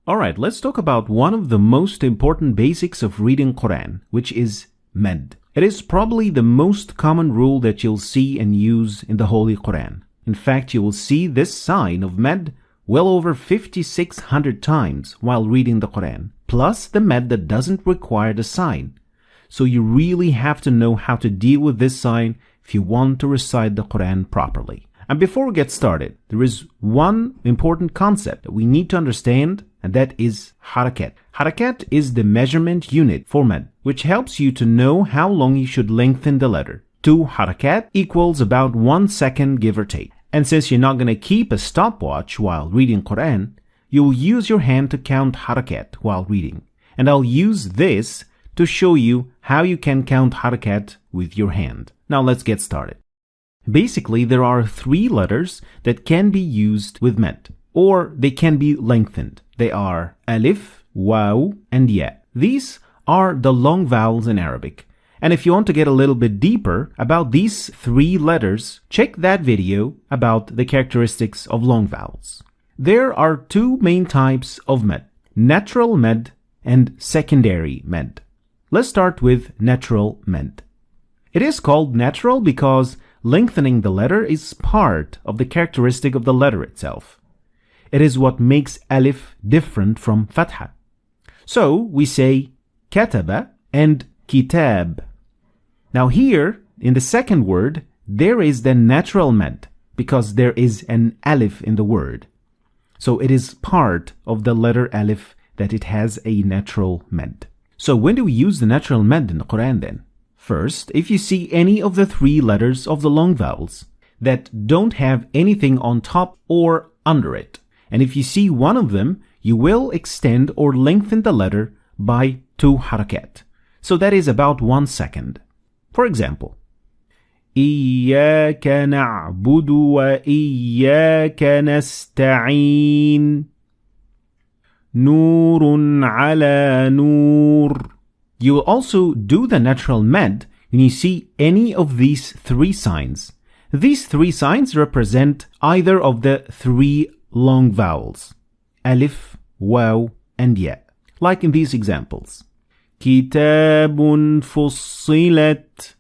Alright, let's talk about one of the most important basics of reading Quran, which is med. It is probably the most common rule that you'll see and use in the Holy Quran. In fact, you will see this sign of med well over 5,600 times while reading the Quran, plus the med that doesn't require the sign. So you really have to know how to deal with this sign if you want to recite the Quran properly. And before we get started, there is one important concept that we need to understand, and that is harakat. Harakat is the measurement unit for med, which helps you to know how long you should lengthen the letter. 2 harakat equals about 1 second, give or take. And since you're not going to keep a stopwatch while reading Quran, you'll use your hand to count harakat while reading. And I'll use this to show you how you can count harakat with your hand. Now let's get started. Basically, there are 3 letters that can be used with med, or they can be lengthened. They are alif, waw, and ya. These are the long vowels in Arabic. And if you want to get a little bit deeper about these 3 letters, check that video about the characteristics of long vowels. There are 2 main types of med, natural med and secondary med. Let's start with natural med. It is called natural because lengthening the letter is part of the characteristic of the letter itself. It is what makes alif different from fatha. So we say kataba and kitab. Now here, in the second word, there is the natural med because there is an alif in the word. So it is part of the letter alif that it has a natural med. So when do we use the natural med in the Quran then? First, if you see any of the 3 letters of the long vowels that don't have anything on top or under it, and if you see one of them, you will extend or lengthen the letter by 2 harakat. So that is about 1 second. For example, إِيَّاكَ نَعْبُدُ وَإِيَّاكَ نَسْتَعِينُ نُورٌ عَلَى نُورٍ. You will also do the natural med when you see any of these 3 signs. These 3 signs represent either of the 3 long vowels, alif, waw, and ya, like in these examples. كتاب فصلت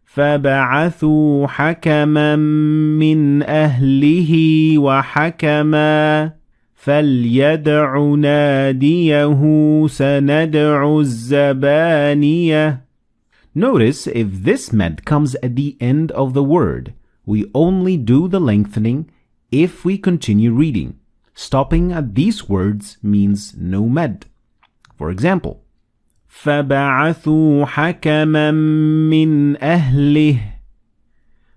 فبعثوا حكما من أهله وحكما فليدع ناديه سندع الزبانية. Notice if this med comes at the end of the word, we only do the lengthening if we continue reading. Stopping at these words means no med. For example, فبعثوا حكما من أهله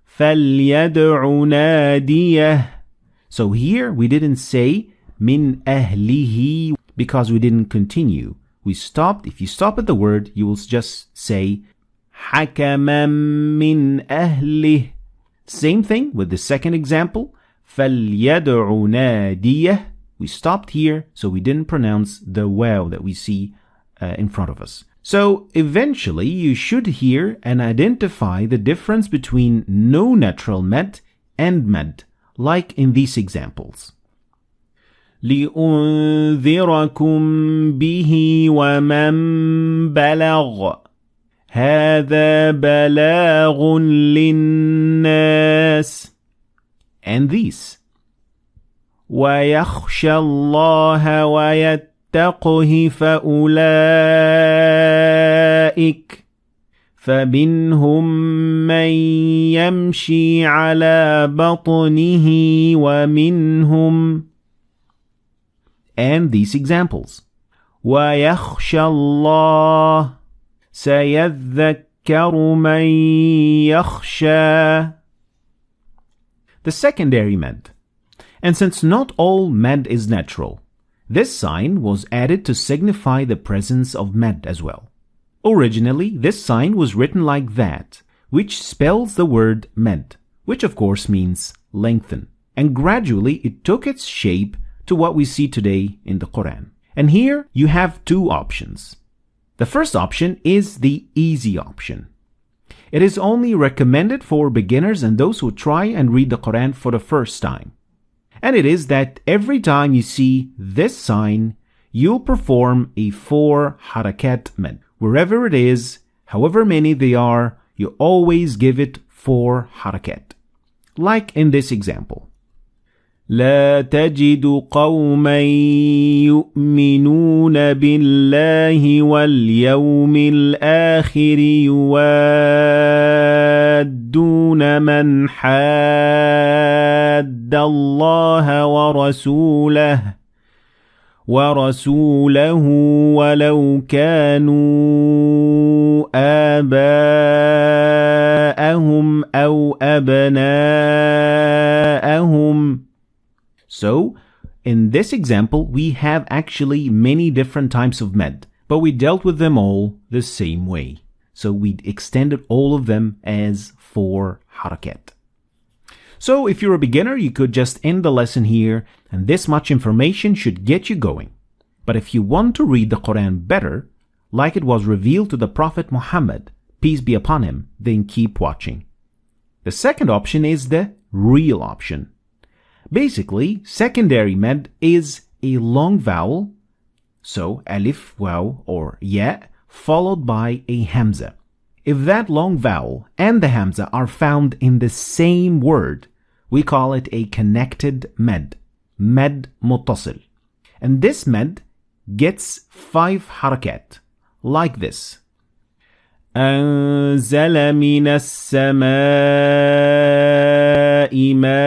فليدع ناديه. So here we didn't say min ahlihi because we didn't continue. We stopped. If you stop at the word, you will just say حكما من أهله. Same thing with the second example. فليدع ناديه. We stopped here, so we didn't pronounce the waw that we see in front of us. So eventually you should hear and identify the difference between no natural med and med, like in these examples. لِأُنذِرَكُمْ بِهِ وَمَنْ بَلَغَ هَذَا بَلَاغٌ لِلنَّاسِ. And these. وَيَخْشَى اللَّهَ وَيَتَّقْهِ فَأُولَئِكَ فَمِنْهُمْ مَنْ يَمْشِي عَلَى بَطْنِهِ وَمِنْهُمْ. And these examples. وَيَخْشَى اللَّهَ سَيَذَّكَّرُ مَنْ يَخْشَى. The secondary med. And since not all med is natural, this sign was added to signify the presence of med as well. Originally, this sign was written like that, which spells the word med, which of course means lengthen. And gradually it took its shape to what we see today in the Quran. And here you have 2 options. The first option is the easy option. It is only recommended for beginners and those who try and read the Quran for the first time. And it is that every time you see this sign, you'll perform a 4 harakat med. Wherever it is, however many they are, you always give it 4 harakat. Like in this example. لا تجد قوما يؤمنون بالله واليوم الآخر يوادون من حاد الله ورسوله ولو كانوا آباءهم أو أبناءهم. So, in this example, we have actually many different types of med, but we dealt with them all the same way. So we extended all of them as 4 harakat. So if you're a beginner, you could just end the lesson here, and this much information should get you going. But if you want to read the Quran better, like it was revealed to the Prophet Muhammad, peace be upon him, then keep watching. The second option is the real option. Basically, secondary med is a long vowel, so alif, waw, or ya, followed by a hamza. If that long vowel and the hamza are found in the same word, we call it a connected med, med muttasil. And this med gets 5 harakat, like this. أنزل من السماء ماء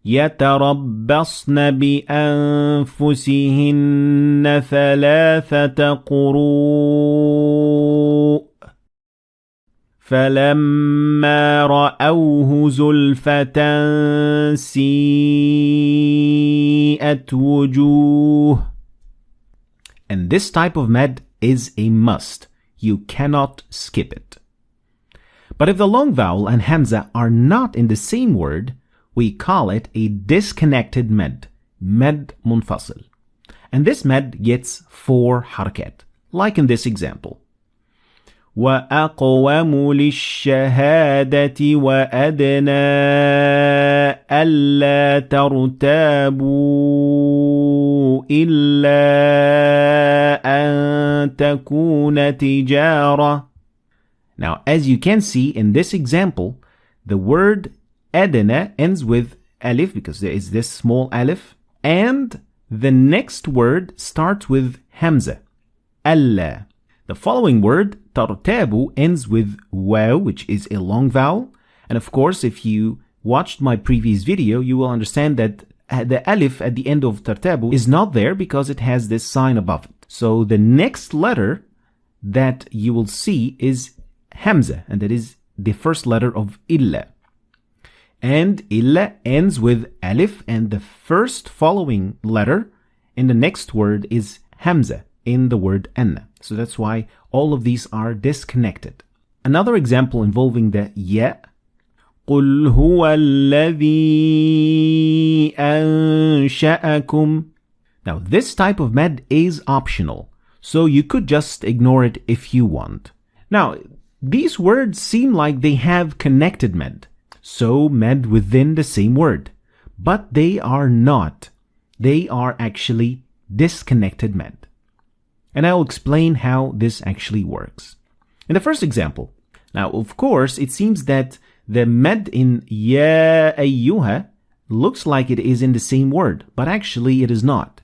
يتربصن بأنفسهن 3 قروء فلما رأوه زلفة سيئت وجوه. And this type of med is a must. You cannot skip it. But if the long vowel and hamza are not in the same word, we call it a disconnected med, med munfasil. And this med gets 4 harakat, like in this example. وأقوم للشهادة وأدنى ألا ترتابوا إلا أن تكون تجارة. Now, as you can see in this example, the word أدنى ends with alif because there is this small alif, and the next word starts with hamza, ألا. The following word, tartabu, ends with waw, which is a long vowel. And of course, if you watched my previous video, you will understand that the alif at the end of tartabu is not there because it has this sign above it. So the next letter that you will see is hamza, and that is the first letter of illa. And illa ends with alif, and the first following letter in the next word is hamza in the word anna. So that's why all of these are disconnected. Another example involving the ya. قُلْ هُوَ الَّذِي أَنشَأَكُمْ. Now this type of med is optional, so you could just ignore it if you want. Now, these words seem like they have connected med, so med within the same word, but they are not. They are actually disconnected med. And I'll explain how this actually works. In the first example, now of course it seems that the med in ya ayyuha looks like it is in the same word, but actually it is not.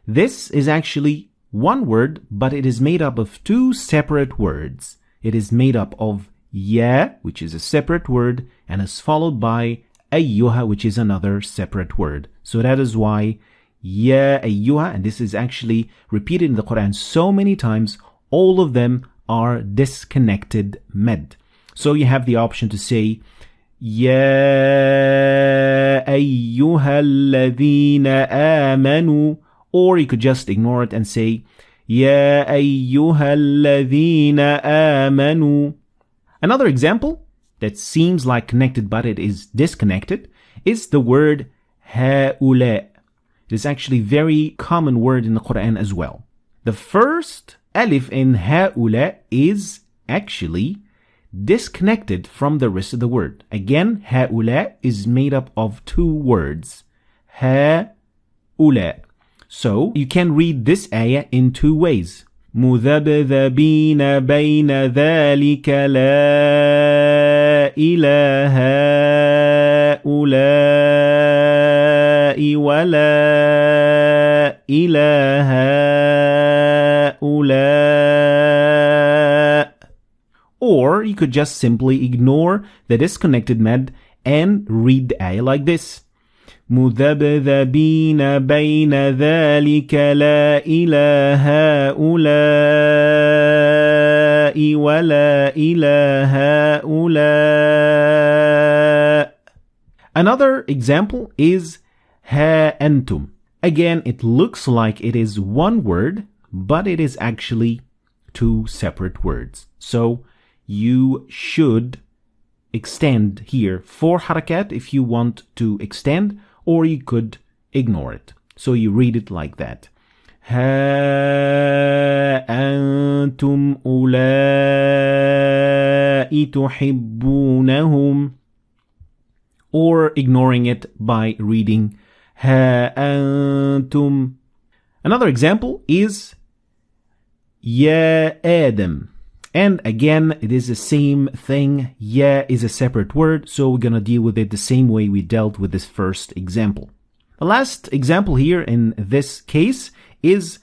This is actually one word, but it is made up of 2 separate words. It is made up of ya, which is a separate word, and is followed by ayyuha, which is another separate word. So that is why Ya ayyuha, and this is actually repeated in the Quran so many times, all of them are disconnected med. So you have the option to say Ya ayyuha alladhina amanu, or you could just ignore it and say Ya ayyuha alladhina amanu. Another example that seems like connected but it is disconnected is the word ha'ula. It is actually a very common word in the Quran as well. The first alif in ha'ula is actually disconnected from the rest of the word. Again, ha'ula is made up of 2 words. هؤلاء. So you can read this ayah in two ways. مذبذبين بين ذلك لا إلى هؤلاء ولا إلى هؤلاء. Or you could just simply ignore the disconnected med and read the ayah like this. مذبذبين بين ذلك لا إلى هؤلاء ولا إلى هؤلاء. Another example is ها أنتم. Again, it looks like it is one word, but it is actually two separate words. So you should extend here 4 harakat if you want to extend, or you could ignore it. So you read it like that. ها أنتم أولئك تحبونهم. Or ignoring it by reading ها أنتم. Another example is يا آدم. And again, it is the same thing. Ya is a separate word, so we're gonna deal with it the same way we dealt with this first example. The last example here in this case is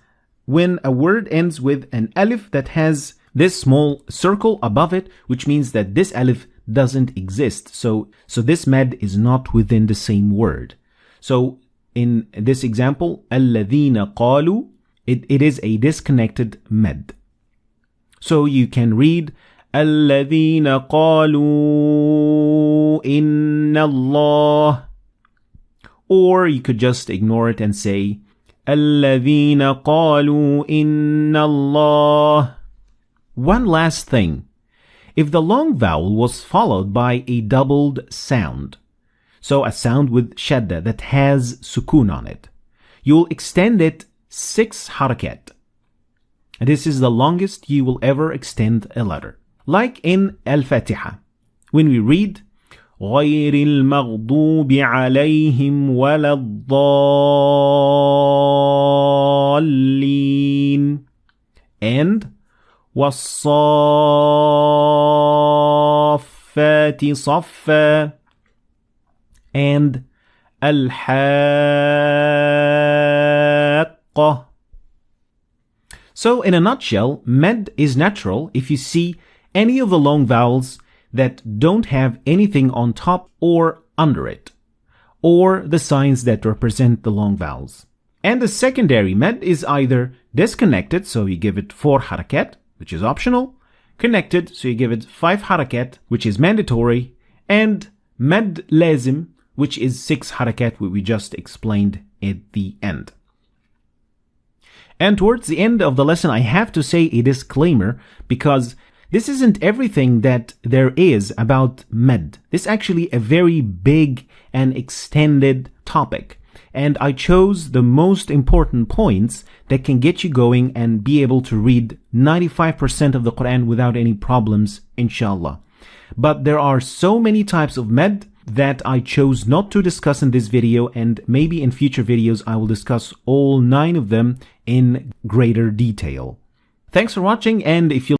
when a word ends with an alif that has this small circle above it, which means that this alif doesn't exist. So this med is not within the same word. So in this example, الذين قالوا, it is a disconnected med. So you can read الذين قالوا إن الله, or you could just ignore it and say الذين قالوا إن الله. One last thing. If the long vowel was followed by a doubled sound, so a sound with shadda that has sukun on it, you'll extend it 6 harakat. This is the longest you will ever extend a letter. Like in Al-Fatiha, when we read غير المغضوب عليهم ولا الضالين and والصافات صفا and الحاقة. So in a nutshell, med is natural if you see any of the long vowels that don't have anything on top or under it, or the signs that represent the long vowels. And the secondary med is either disconnected, so you give it 4 harakat, which is optional, connected, so you give it 5 harakat, which is mandatory, and med lazim, which is 6 harakat, which we just explained at the end. And towards the end of the lesson, I have to say a disclaimer, because this isn't everything that there is about med. This is actually a very big and extended topic. And I chose the most important points that can get you going and be able to read 95% of the Quran without any problems, inshallah. But there are so many types of med that I chose not to discuss in this video, and maybe in future videos I will discuss all 9 of them in greater detail. Thanks for watching, and if you